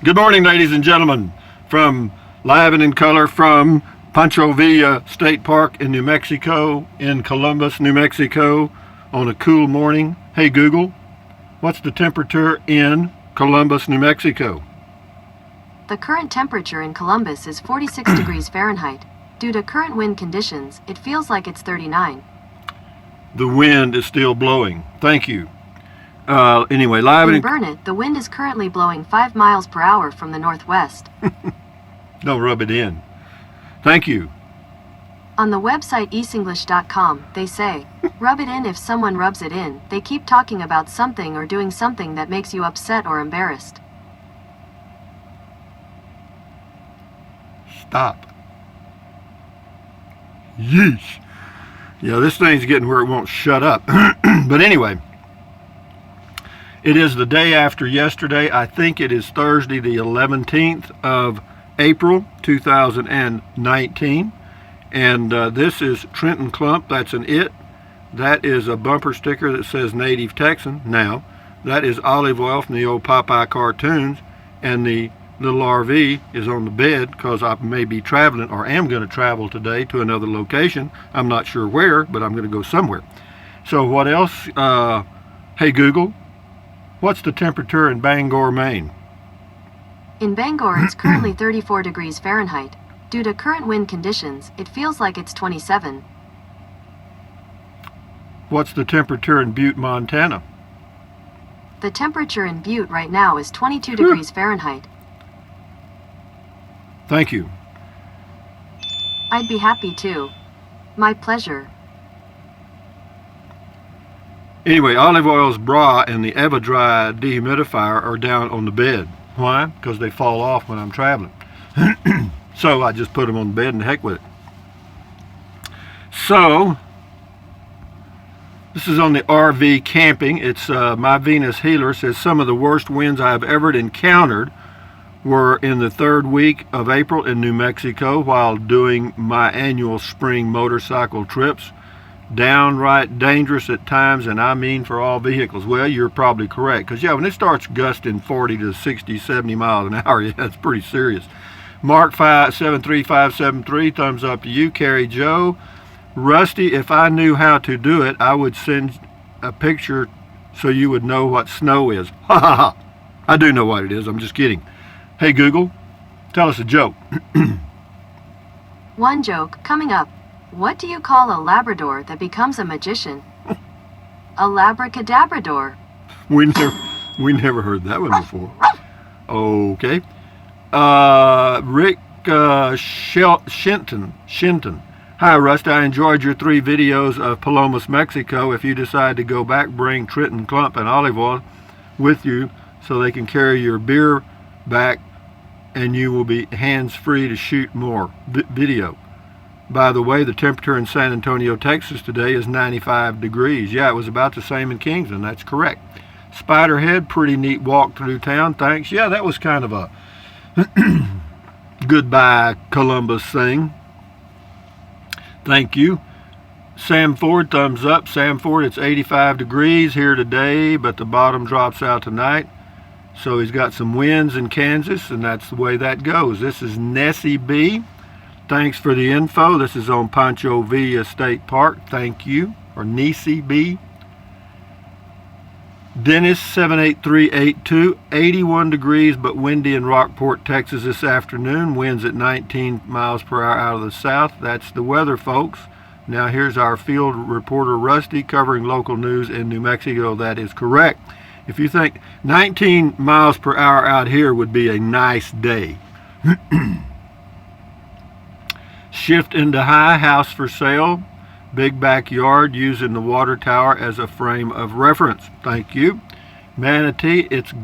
Good morning, ladies and gentlemen, from live and in color from Pancho Villa State Park in New Mexico, in Columbus, New Mexico, on a cool morning. Hey Google, what's the temperature in Columbus, New Mexico? The current temperature in Columbus is 46 degrees Fahrenheit. Due to current wind conditions, it feels like it's 39. The wind is still blowing. Thank you. Anyway, live In and Burnett, the wind is currently blowing 5 miles per hour from the northwest. Don't rub it in. Thank you. On the website easenglish.com, they say, rub it in if someone rubs it in. They keep talking about something or doing something that makes you upset or embarrassed. Stop. Yeesh. Yeah, this thing's getting where it won't shut up. But anyway, it is the day after yesterday. I think it is Thursday, the 11th of April, 2019. And this is Trenton Clump. That's an it. That is a bumper sticker that says Native Texan. Now, that is olive oil from the old Popeye cartoons. And the little RV is on the bed because I may be traveling or am going to travel today to another location. I'm not sure where, but I'm going to go somewhere. So what else? Hey Google, what's the temperature in Bangor, Maine? In Bangor, it's currently 34 degrees Fahrenheit. Due to current wind conditions, it feels like it's 27. What's the temperature in Butte, Montana? The temperature in Butte right now is 22 degrees Fahrenheit. Thank you. I'd be happy to. My pleasure. Anyway, Olive Oil's bra and the Evadry dehumidifier are down on the bed. Why? Because they fall off when I'm traveling. So I just put them on the bed and heck with it. So, this is on the RV camping. It's My Venus Healer says some of the worst winds I've ever encountered were in the third week of April in New Mexico while doing my annual spring motorcycle trips. Downright dangerous at times, and I mean for all vehicles. Well, you're probably correct, because yeah, when it starts gusting 40 to 60, 70 miles an hour, yeah, that's pretty serious. Mark 73573, thumbs up to you. Carrie Joe, Rusty, if I knew how to do it, I would send a picture so you would know what snow is. Ha ha ha. I do know what it is, I'm just kidding. Hey Google, tell us a joke. One joke coming up. What do you call a Labrador that becomes a magician? A labracadabrador. We never heard that one before. Okay. Rick Shinton. Hi, Rust. I enjoyed your 3 videos of Palomas, Mexico. If you decide to go back, bring Trenton Clump and olive oil with you so they can carry your beer back and you will be hands-free to shoot more video. By the way, the temperature in San Antonio, Texas today is 95 degrees. Yeah, it was about the same in Kingston. That's correct. Spiderhead, pretty neat walk through town. Thanks. Yeah, that was kind of a goodbye Columbus thing. Thank you. Sam Ford, thumbs up. Sam Ford, it's 85 degrees here today, but the bottom drops out tonight. So he's got some winds in Kansas, and that's the way that goes. This is Nessie B. Thanks for the info. This is on Pancho Villa State Park. Thank you. Or Nessie B. Dennis 78382, 81 degrees but windy in Rockport, Texas this afternoon. Winds at 19 miles per hour out of the south. That's the weather, folks. Now here's our field reporter Rusty covering local news in New Mexico. That is correct. If you think 19 miles per hour out here would be a nice day. Shift into high, house for sale. Big backyard using the water tower as a frame of reference. Thank you. Manatee, it's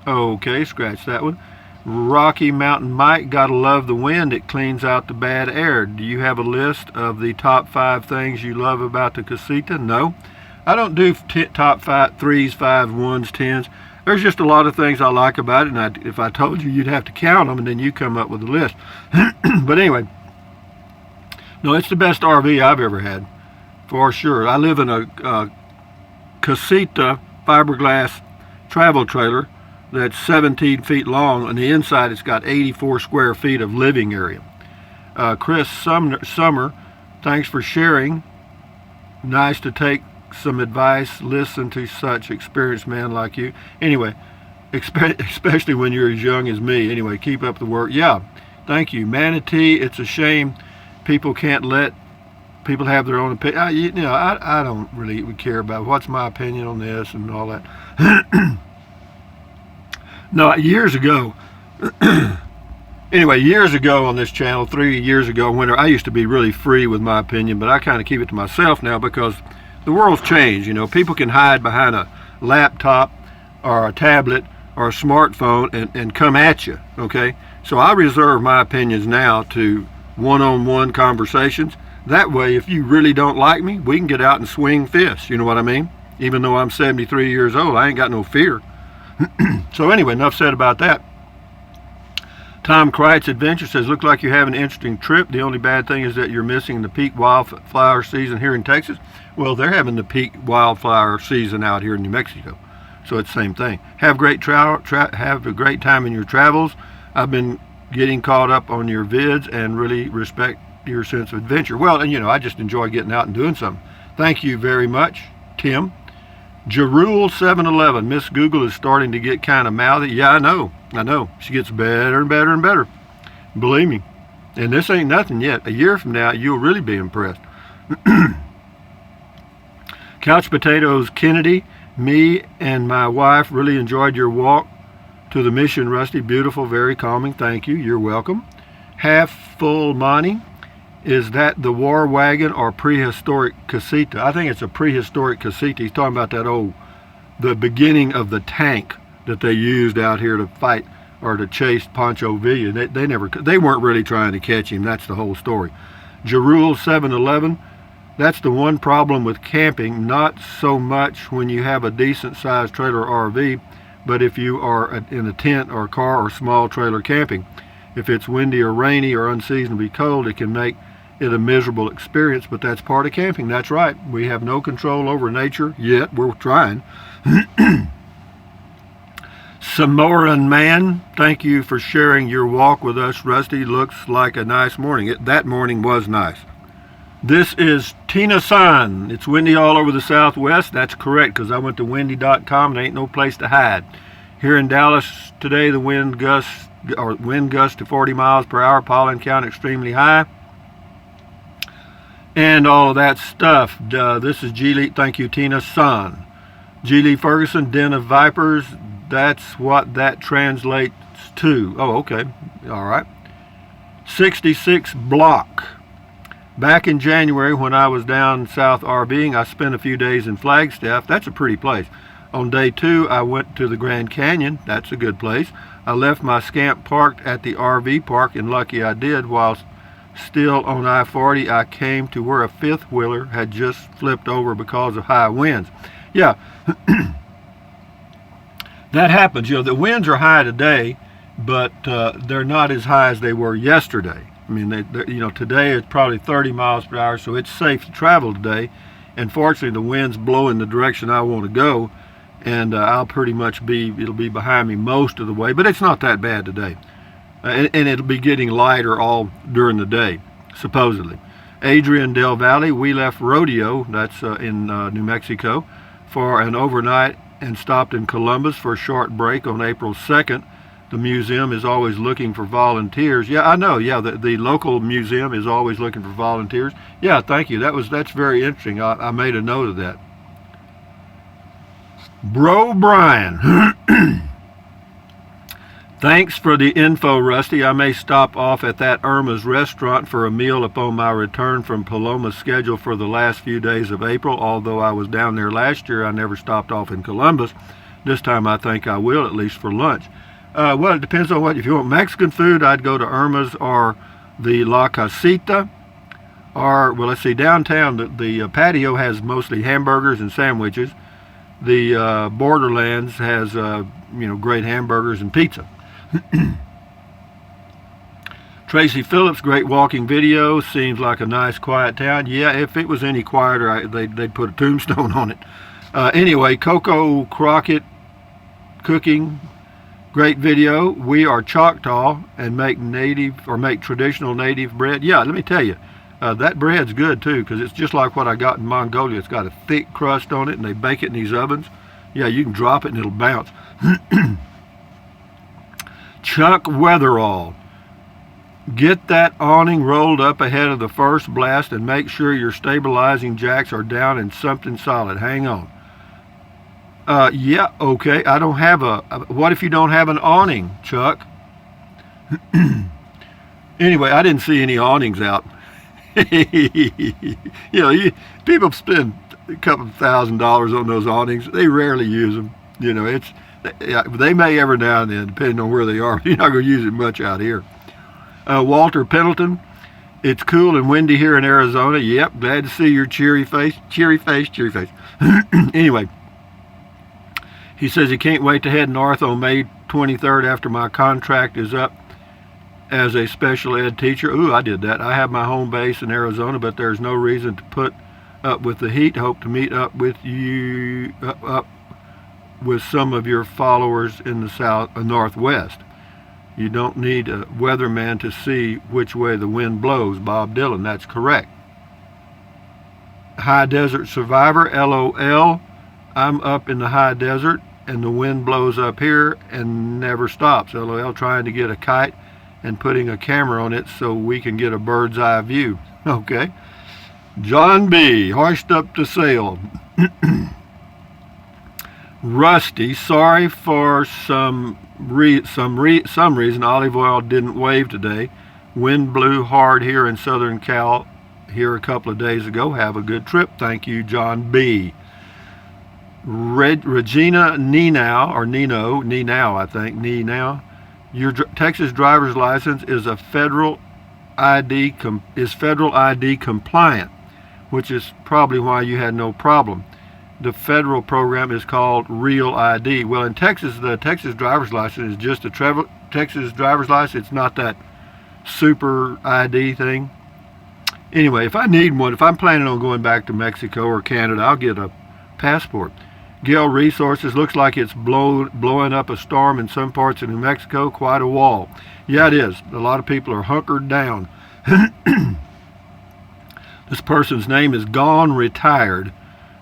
okay, scratch that one. Rocky Mountain Mike, gotta love the wind. It cleans out the bad air. Do you have a list of the top 5 things you love about the casita? No. I don't do top 5, 3s, 5s, 1s, 10s. There's just a lot of things I like about it, and if I told you, you'd have to count them, and then you come up with a list. But anyway, no, it's the best RV I've ever had, for sure. I live in a casita fiberglass travel trailer that's 17 feet long. On the inside, it's got 84 square feet of living area. Chris Summer, thanks for sharing. Nice to take some advice. Listen to such experienced man like you. Anyway, especially when you're as young as me. Anyway, keep up the work. Yeah, thank you. Manatee, it's a shame people can't let people have their own opinion. I don't really care about what's my opinion on this and all that. No, years ago, anyway, years ago on this channel, 3 years ago, when I used to be really free with my opinion, but I kind of keep it to myself now because the world's changed. People can hide behind a laptop or a tablet or a smartphone and come at you, okay? So I reserve my opinions now to one-on-one conversations. That way, if you really don't like me, we can get out and swing fists, you know what I mean? Even though I'm 73 years old, I ain't got no fear. So anyway, enough said about that. Tom Kreitz Adventure says, look like you have an interesting trip. The only bad thing is that you're missing the peak wildflower season here in Texas. Well, they're having the peak wildflower season out here in New Mexico. So it's the same thing. Have have a great time in your travels. I've been getting caught up on your vids and really respect your sense of adventure. Well, and I just enjoy getting out and doing something. Thank you very much, Tim. Jerule 711. Miss Google is starting to get kind of mouthy. Yeah, I know. She gets better and better and better. Believe me. And this ain't nothing yet. A year from now, you'll really be impressed. Couch Potatoes Kennedy. Me and my wife really enjoyed your walk to the mission, Rusty. Beautiful, very calming. Thank you. You're welcome. Half Full Monty. Is that the war wagon or prehistoric casita? I think it's a prehistoric casita. He's talking about the beginning of the tank that they used out here to fight or to chase Pancho Villa. They weren't really trying to catch him. That's the whole story. Jerule 711. That's the one problem with camping. Not so much when you have a decent sized trailer or RV, but if you are in a tent or car or small trailer camping. If it's windy or rainy or unseasonably cold, it can make it a miserable experience, but that's part of camping. That's right. We have no control over nature yet. We're trying. Samoran Man, thank you for sharing your walk with us. Rusty, looks like a nice morning. That morning was nice. This is Tina San. It's windy all over the Southwest. That's correct, because I went to windy.com and ain't no place to hide. Here in Dallas today, the wind gusts to 40 miles per hour, pollen count extremely high, and all of that stuff. This is G. Lee. Thank you, Tina San. G. Lee Ferguson, Den of Vipers. That's what that translates to. Oh, okay. All right. 66 Block. Back in January when I was down south RVing, I spent a few days in Flagstaff. That's a pretty place. On day 2, I went to the Grand Canyon. That's a good place. I left my Scamp parked at the RV park, and lucky I did. While still on I-40, I came to where a fifth-wheeler had just flipped over because of high winds. Yeah, that happens. The winds are high today, but they're not as high as they were yesterday. I mean, today it's probably 30 miles per hour, so it's safe to travel today. And fortunately, the wind's blowing the direction I want to go, and I'll pretty much it'll be behind me most of the way, but it's not that bad today. And it'll be getting lighter all during the day, supposedly. Adrian Del Valle, we left Rodeo, that's in New Mexico, for an overnight and stopped in Columbus for a short break on April 2nd. The museum is always looking for volunteers. Yeah, I know. Yeah, the local museum is always looking for volunteers. Yeah, thank you. That's very interesting. I made a note of that. Bro Brian. Thanks for the info, Rusty. I may stop off at that Irma's restaurant for a meal upon my return from Paloma's schedule for the last few days of April. Although I was down there last year, I never stopped off in Columbus. This time I think I will, at least for lunch. Well, it depends on what. If you want Mexican food, I'd go to Irma's or the La Casita. Or, well, let's see, downtown, the patio has mostly hamburgers and sandwiches. The Borderlands has, great hamburgers and pizza. Tracy Phillips, great walking video. Seems like a nice, quiet town. Yeah, if it was any quieter, they'd put a tombstone on it. Anyway, Coco Crockett Cooking. Great video. We are Choctaw and make traditional native bread. Yeah, let me tell you, that bread's good too, because it's just like what I got in Mongolia. It's got a thick crust on it, and they bake it in these ovens. Yeah, you can drop it and it'll bounce. Chuck Weatherall. Get that awning rolled up ahead of the first blast and make sure your stabilizing jacks are down in something solid. Hang on. Yeah, okay. I don't have what if you don't have an awning, Chuck? Anyway, I didn't see any awnings out. People spend a couple of $1,000s on those awnings. They rarely use them. They may every now and then, depending on where they are. You're not going to use it much out here. Walter Pendleton, it's cool and windy here in Arizona. Yep, glad to see your cheery face. Cheery face. Anyway, he says he can't wait to head north on May 23rd after my contract is up as a special ed teacher. Ooh, I did that. I have my home base in Arizona, but there's no reason to put up with the heat. Hope to meet up with you, up with some of your followers in the northwest. You don't need a weatherman to see which way the wind blows. Bob Dylan, that's correct. High Desert Survivor, LOL. I'm up in the high desert and the wind blows up here and never stops. LOL, trying to get a kite and putting a camera on it so we can get a bird's eye view. Okay. John B., hoist up the sail. Rusty, sorry for some reason olive oil didn't wave today. Wind blew hard here in Southern Cal here a couple of days ago. Have a good trip. Thank you, John B. Regina Nenow, I think. Nenow. Your Texas driver's license is a federal ID compliant, which is probably why you had no problem. The federal program is called Real ID. Well, in Texas, the Texas driver's license is just a Texas driver's license. It's not that super ID thing. Anyway, if I need one, if I'm planning on going back to Mexico or Canada, I'll get a passport. Gale Resources, looks like it's blowing up a storm in some parts of New Mexico. Quite a wall. Yeah, it is. A lot of people are hunkered down. This person's name is Gone Retired.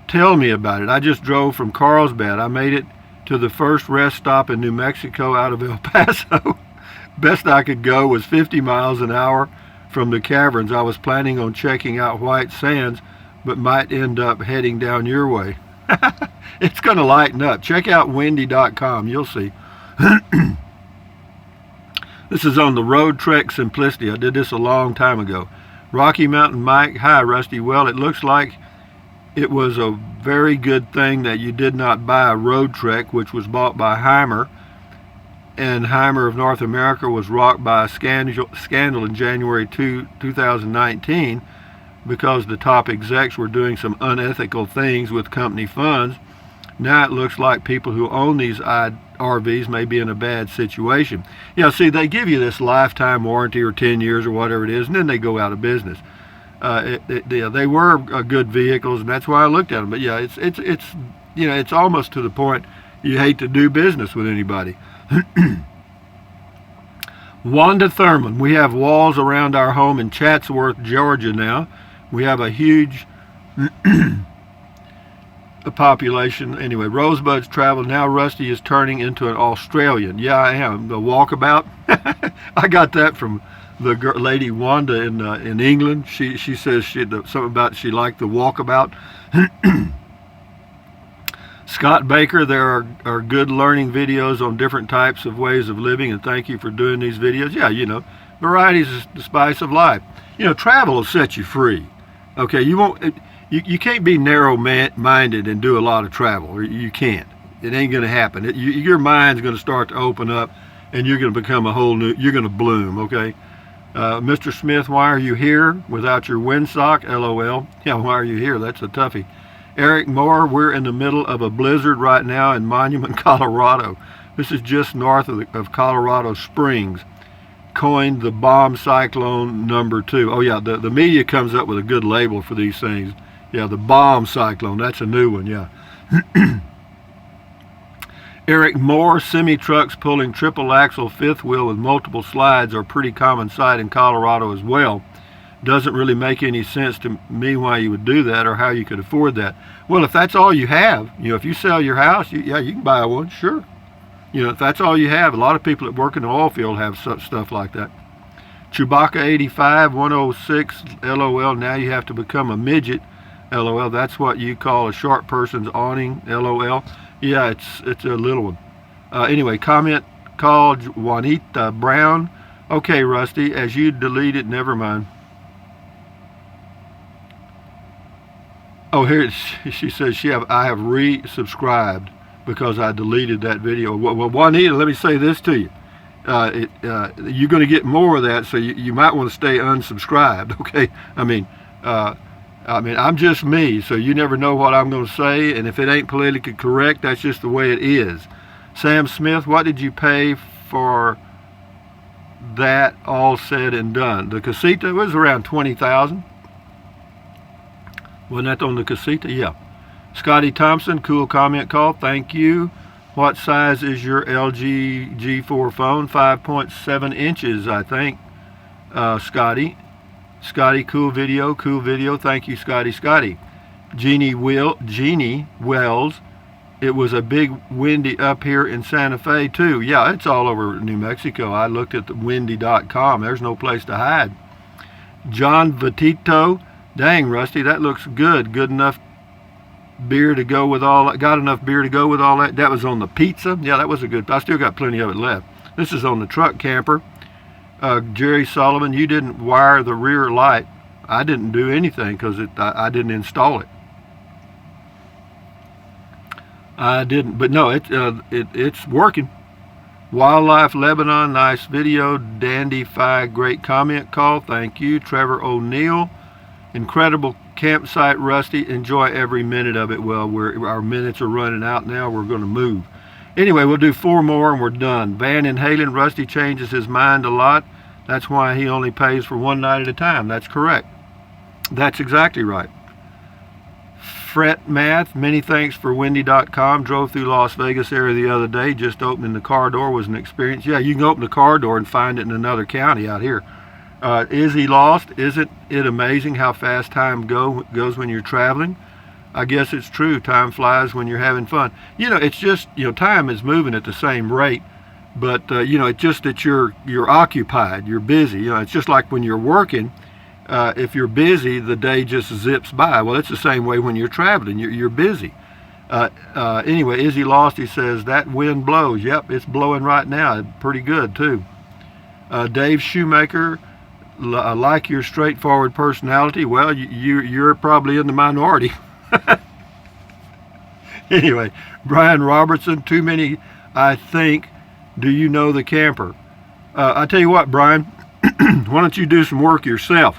Tell me about it. I just drove from Carlsbad. I made it to the first rest stop in New Mexico out of El Paso. Best I could go was 50 miles an hour from the caverns. I was planning on checking out White Sands, but might end up heading down your way. It's going to lighten up. Check out windy.com. You'll see. This is on the Road Trek Simplicity. I did this a long time ago. Rocky Mountain Mike. Hi, Rusty. Well, it looks like it was a very good thing that you did not buy a Road Trek, which was bought by Heimer, and Heimer of North America was rocked by a scandal in January 2019 because the top execs were doing some unethical things with company funds. Now it looks like people who own these RVs may be in a bad situation. Yeah, see, they give you this lifetime warranty or 10 years or whatever it is, and then they go out of business. They were good vehicles, and that's why I looked at them. But yeah, it's almost to the point you hate to do business with anybody. Wanda Thurman, we have walls around our home in Chatsworth, Georgia now. We have a huge population. Anyway, Rosebud's travel. Now Rusty is turning into an Australian. Yeah, I am. The walkabout. I got that from the lady Wanda in England. She says something about she liked the walkabout. Scott Baker, there are good learning videos on different types of ways of living, and thank you for doing these videos. Yeah, variety is the spice of life. Travel will set you free. Okay, you can't be narrow-minded and do a lot of travel. You can't. It ain't going to happen. Your mind's going to start to open up, and you're going to become you're going to bloom, okay? Mr. Smith, why are you here without your windsock? LOL. Yeah, why are you here? That's a toughie. Eric Moore, we're in the middle of a blizzard right now in Monument, Colorado. This is just north of Colorado Springs. Coined the bomb cyclone #2. Oh yeah, the media comes up with a good label for these things. Yeah, the bomb cyclone, that's a new one, yeah. Eric Moore, semi-trucks pulling triple axle fifth wheel with multiple slides are pretty common sight in Colorado as well. Doesn't really make any sense to me why you would do that or how you could afford that. Well, if that's all you have, if you sell your house, you can buy one, sure. If that's all you have, a lot of people that work in the oil field have such stuff like that. Chewbacca 85, 106, LOL, now you have to become a midget, LOL. That's what you call a short person's awning, LOL. Yeah, it's a little one. Anyway, comment called Juanita Brown. Okay, Rusty, as you delete it, never mind. Oh, here she says I have resubscribed because I deleted that video. Well, Juanita, let me say this to you. You're going to get more of that, so you might want to stay unsubscribed. Okay, I mean, I'm just me, so you never know what I'm going to say, and if it ain't politically correct, that's just the way it is. Sam Smith, what did you pay for that all said and done? The casita was around $20,000. Wasn't that on the casita? Yeah. Scotty Thompson, cool comment call. Thank you. What size is your LG G4 phone? 5.7 inches, I think. Scotty. Scotty, cool video. Thank you, Scotty. Jeannie Wells. It was a big windy up here in Santa Fe too. Yeah, it's all over New Mexico. I looked at the windy.com. There's no place to hide. John Vitito. Dang, Rusty, that looks good. Good enough beer to go with all that. Got enough beer to go with all that. That was on the pizza. Yeah, that was a good. I still got plenty of it left. This is on the truck camper. Jerry Sullivan, you didn't wire the rear light. I didn't do anything because I didn't install it. I didn't, but no, it's working. Wildlife Lebanon, nice video. Dandy Fi, great comment call. Thank you. Trevor O'Neill. Incredible campsite, Rusty. Enjoy every minute of it. Well, our minutes are running out now. We're going to move. Anyway, we'll do 4 more and we're done. Van in Halen, Rusty changes his mind a lot. That's why he only pays for one night at a time. That's correct. That's exactly right. Fret Math, many thanks for windy.com. Drove through Las Vegas area the other day. Just opening the car door was an experience. Yeah, you can open the car door and find it in another county out here. Is he lost? Isn't it amazing how fast time goes when you're traveling? I guess it's true. Time flies when you're having fun. It's just, time is moving at the same rate, but it's just that you're occupied, you're busy. It's just like when you're working. If you're busy, the day just zips by. Well, it's the same way when you're traveling. You're busy. Anyway, is he lost? He says that wind blows. Yep, it's blowing right now. Pretty good too. Dave Shoemaker. Like your straightforward personality. Well, you're probably in the minority. Anyway, Brian Robertson, too many, I think. Do you know the camper? I tell you what, Brian, why don't you do some work yourself?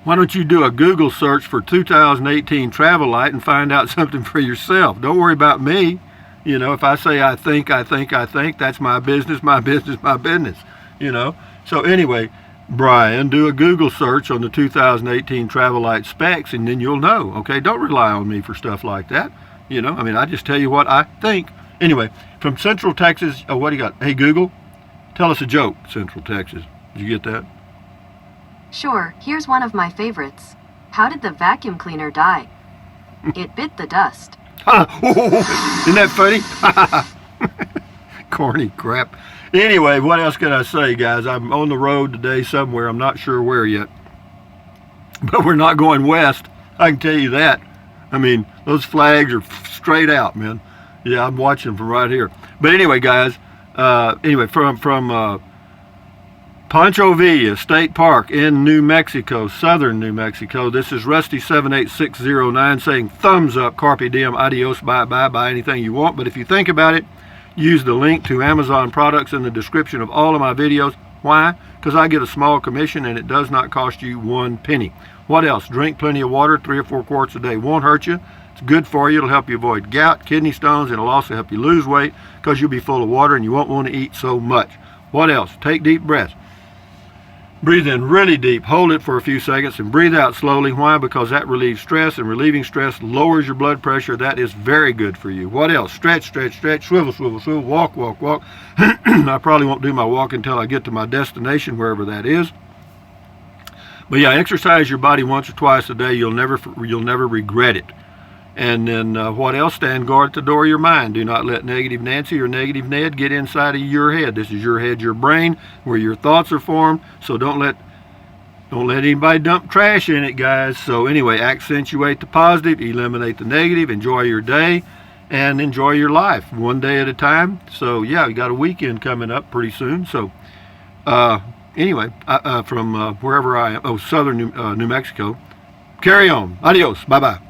Why don't you do a Google search for 2018 travel light and find out something for yourself? Don't worry about me. If I say I think, that's my business. So anyway, Brian, do a Google search on the 2018 travel light specs and then you'll know, okay? Don't rely on me for stuff like that. I just tell you what I think. Anyway, from Central Texas, what do you got? Hey, Google, tell us a joke, Central Texas. Did you get that? Sure, here's one of my favorites. How did the vacuum cleaner die? It bit the dust. Isn't that funny? Corny crap. Anyway, what else can I say, guys? I'm on the road today somewhere. I'm not sure where yet. But we're not going west. I can tell you that. I mean, those flags are straight out, man. Yeah, I'm watching from right here. But anyway, guys, from Pancho Villa State Park in New Mexico, southern New Mexico, this is Rusty78609 saying thumbs up, carpe diem, adios, bye-bye, buy anything you want. But if you think about it, use the link to Amazon products in the description of all of my videos. Why? Because I get a small commission and it does not cost you 1 penny. What else? Drink plenty of water, 3 or 4 quarts a day. Won't hurt you. It's good for you. It'll help you avoid gout, kidney stones, and it'll also help you lose weight because you'll be full of water and you won't want to eat so much. What else? Take deep breaths. Breathe in really deep, hold it for a few seconds, and breathe out slowly. Why? Because that relieves stress, and relieving stress lowers your blood pressure. That is very good for you. What else? Stretch, stretch, stretch, swivel, swivel, swivel, walk, walk, walk. I probably won't do my walk until I get to my destination, wherever that is. But yeah, exercise your body once or twice a day. You'll never regret it. And then what else? Stand guard at the door of your mind. Do not let negative Nancy or negative Ned get inside of your head. This is your head, your brain, where your thoughts are formed. So don't let anybody dump trash in it, guys. So anyway, accentuate the positive, eliminate the negative, enjoy your day, and enjoy your life one day at a time. So yeah, we got a weekend coming up pretty soon. So anyway, from wherever I am, southern New Mexico. Carry on. Adios. Bye-bye.